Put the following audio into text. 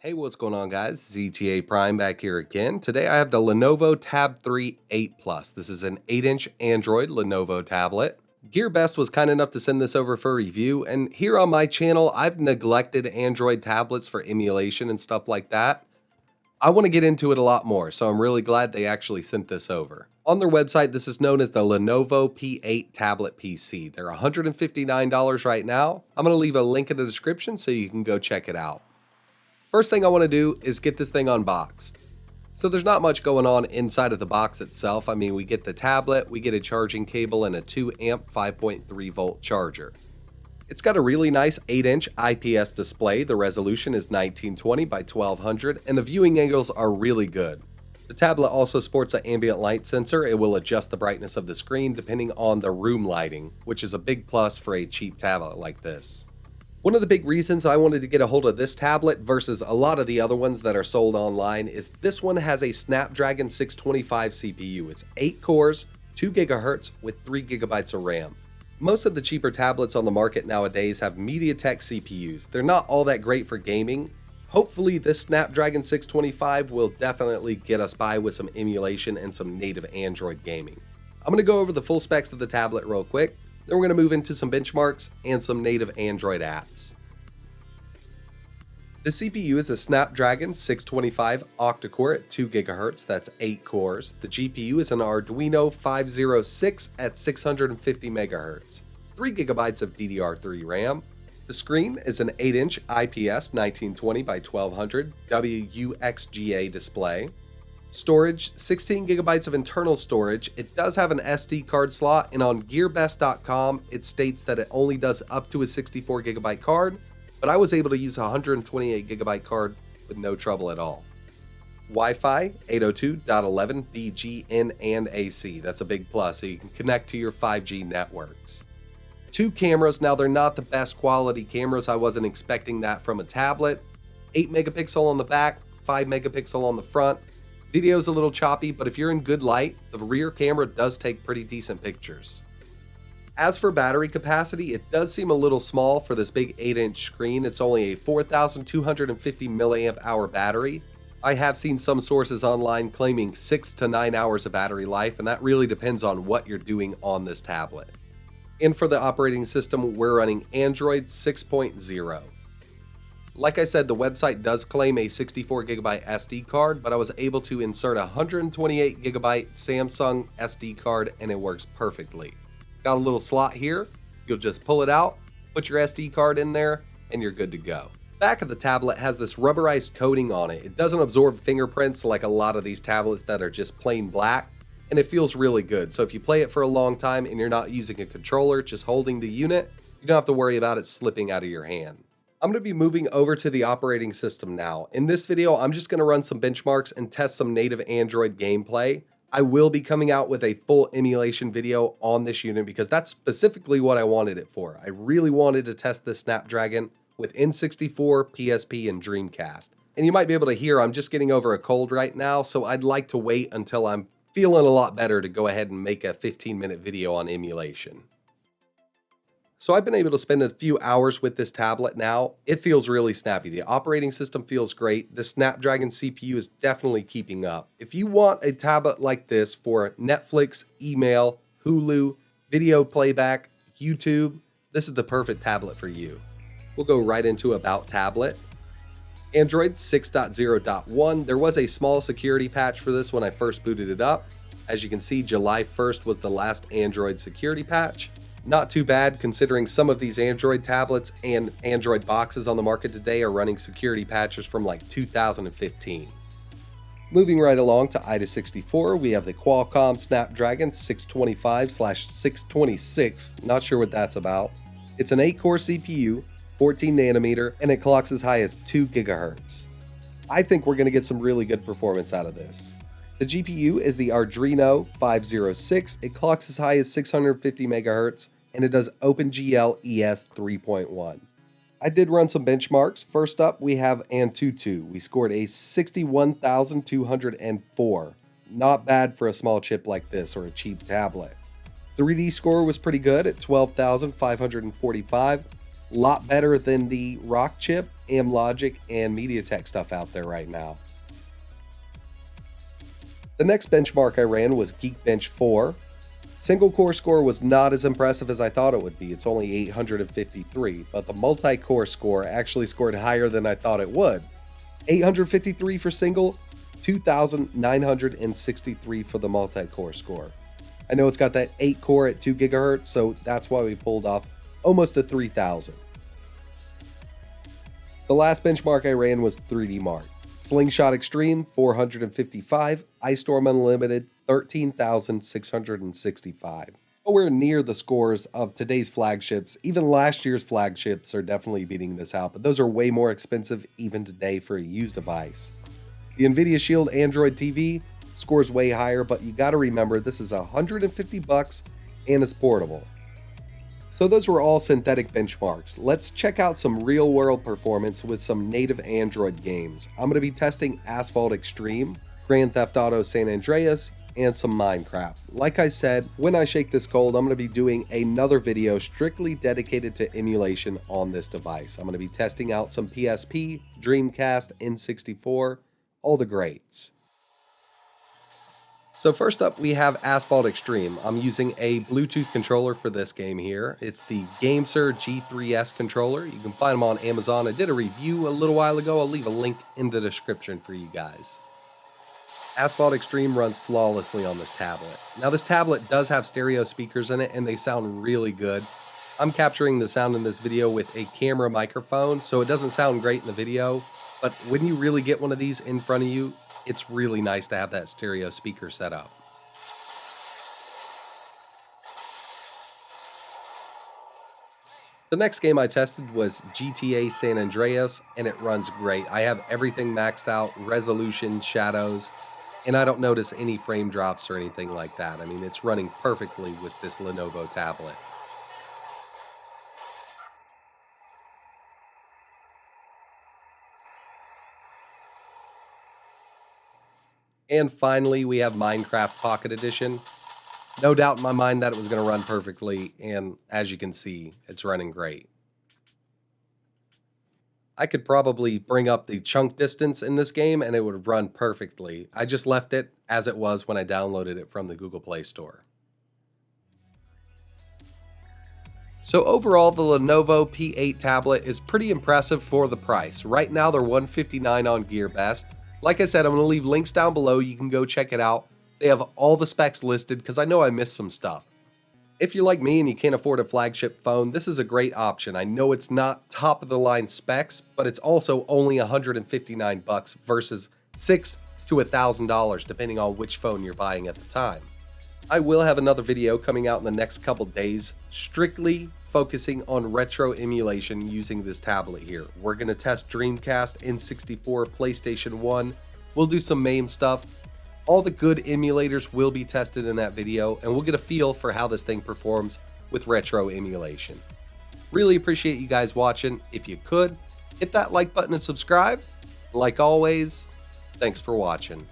Hey, what's going on, guys? ZTA Prime back here again. Today I have the Lenovo Tab 3 8 Plus. This is an 8-inch Android Lenovo tablet. GearBest was kind enough to send this over for review, and here on my channel, I've neglected Android tablets for emulation and stuff like that. I want to get into it a lot more, so I'm really glad they actually sent this over. On their website, this is known as the Lenovo P8 tablet PC. They're $159 right now. I'm going to leave a link in the description so you can go check it out. First thing I want to do is get this thing unboxed. So there's not much going on inside of the box itself. I mean, we get the tablet, we get a charging cable, and a 2 amp 5.3 volt charger. It's got a really nice 8-inch IPS display. The resolution is 1920 by 1200, and the viewing angles are really good. The tablet also sports an ambient light sensor. It will adjust the brightness of the screen depending on the room lighting, which is a big plus for a cheap tablet like this. One of the big reasons I wanted to get a hold of this tablet versus a lot of the other ones that are sold online is this one has a Snapdragon 625 CPU. It's 8 cores, 2 GHz with 3 GB of RAM. Most of the cheaper tablets on the market nowadays have MediaTek CPUs. They're not all that great for gaming. Hopefully this Snapdragon 625 will definitely get us by with some emulation and some native Android gaming. I'm going to go over the full specs of the tablet real quick. Then we're going to move into some benchmarks and some native Android apps. The CPU is a Snapdragon 625 octa-core at 2 GHz, that's 8 cores. The GPU is an Adreno 506 at 650 MHz, 3 GB of DDR3 RAM. The screen is an 8-inch IPS 1920 by 1200 WUXGA display. Storage, 16 GB of internal storage. It does have an SD card slot, and on GearBest.com it states that it only does up to a 64 GB card, but I was able to use a 128 GB card with no trouble at all. Wi-Fi 802.11 BGN and AC. That's a big plus, so you can connect to your 5G networks. 2 cameras. Now they're not the best quality cameras. I wasn't expecting that from a tablet. 8 megapixel on the back, 5 megapixel on the front. Video's a little choppy, but if you're in good light, the rear camera does take pretty decent pictures. As for battery capacity, it does seem a little small for this big 8-inch screen. It's only a 4,250 milliamp hour battery. I have seen some sources online claiming 6 to 9 hours of battery life, and that really depends on what you're doing on this tablet. And for the operating system, we're running Android 6.0. Like I said, the website does claim a 64 GB SD card, but I was able to insert a 128 GB Samsung SD card and it works perfectly. Got a little slot here. You'll just pull it out, put your SD card in there, and you're good to go. Back of the tablet has this rubberized coating on it. It doesn't absorb fingerprints like a lot of these tablets that are just plain black, and it feels really good. So if you play it for a long time and you're not using a controller, just holding the unit, you don't have to worry about it slipping out of your hand. I'm going to be moving over to the operating system now. In this video, I'm just going to run some benchmarks and test some native Android gameplay. I will be coming out with a full emulation video on this unit because that's specifically what I wanted it for. I really wanted to test this Snapdragon with N64, PSP, and Dreamcast. And you might be able to hear I'm just getting over a cold right now, so I'd like to wait until I'm feeling a lot better to go ahead and make a 15-minute video on emulation. So I've been able to spend a few hours with this tablet now. It feels really snappy. The operating system feels great. The Snapdragon CPU is definitely keeping up. If you want a tablet like this for Netflix, email, Hulu, video playback, YouTube, this is the perfect tablet for you. We'll go right into About Tablet. Android 6.0.1. There was a small security patch for this when I first booted it up. As you can see, July 1st was the last Android security patch. Not too bad considering some of these Android tablets and Android boxes on the market today are running security patches from like 2015. Moving right along to IDA64, we have the Qualcomm Snapdragon 625/626. Not sure what that's about. It's an 8-core CPU, 14 nanometer, and it clocks as high as 2 GHz. I think we're going to get some really good performance out of this. The GPU is the Adreno 506. It clocks as high as 650 MHz, and it does OpenGL ES 3.1. I did run some benchmarks. First up, we have Antutu. We scored a 61,204. Not bad for a small chip like this or a cheap tablet. 3D score was pretty good at 12,545. A lot better than the Rock chip Amlogic and MediaTek stuff out there right now. The next benchmark I ran was Geekbench 4. Single core score was not as impressive as I thought it would be. It's only 853, but the multi-core score actually scored higher than I thought it would. 853 for single, 2,963 for the multi-core score. I know it's got that 8 core at 2 GHz, so that's why we pulled off almost a 3,000. The last benchmark I ran was 3D Mark. Slingshot Extreme 455, Ice Storm Unlimited 13,665. Nowhere near the scores of today's flagships. Even last year's flagships are definitely beating this out, but those are way more expensive even today for a used device. The Nvidia Shield Android TV scores way higher, but you gotta remember this is $150 and it's portable. So those were all synthetic benchmarks. Let's check out some real world performance with some native Android games. I'm going to be testing Asphalt Extreme, Grand Theft Auto San Andreas, and some Minecraft. Like I said, when I shake this cold, I'm going to be doing another video strictly dedicated to emulation on this device. I'm going to be testing out some PSP, Dreamcast, N64, all the greats. So first up, we have Asphalt Extreme. I'm using a Bluetooth controller for this game here. It's the GameSir G3S controller. You can find them on Amazon. I did a review a little while ago. I'll leave a link in the description for you guys. Asphalt Extreme runs flawlessly on this tablet. Now this tablet does have stereo speakers in it and they sound really good. I'm capturing the sound in this video with a camera microphone, so it doesn't sound great in the video, but when you really get one of these in front of you, it's really nice to have that stereo speaker set up. The next game I tested was GTA San Andreas, and it runs great. I have everything maxed out, resolution, shadows, and I don't notice any frame drops or anything like that. I mean, it's running perfectly with this Lenovo tablet. And finally, we have Minecraft Pocket Edition. No doubt in my mind that it was going to run perfectly, and as you can see, it's running great. I could probably bring up the chunk distance in this game and it would run perfectly. I just left it as it was when I downloaded it from the Google Play Store. So overall, the Lenovo P8 tablet is pretty impressive for the price. Right now, they're $159 on GearBest. Like I said, I'm going to leave links down below. You can go check it out. They have all the specs listed because I know I missed some stuff. If you're like me and you can't afford a flagship phone, this is a great option. I know it's not top of the line specs, but it's also only $159 versus $600 to $1,000 depending on which phone you're buying at the time. I will have another video coming out in the next couple days strictly focusing on retro emulation using this tablet here. We're going to test Dreamcast, N64, PlayStation 1. We'll do some MAME stuff. All the good emulators will be tested in that video, and we'll get a feel for how this thing performs with retro emulation. Really appreciate you guys watching. If you could, hit that like button and subscribe. Like always, thanks for watching.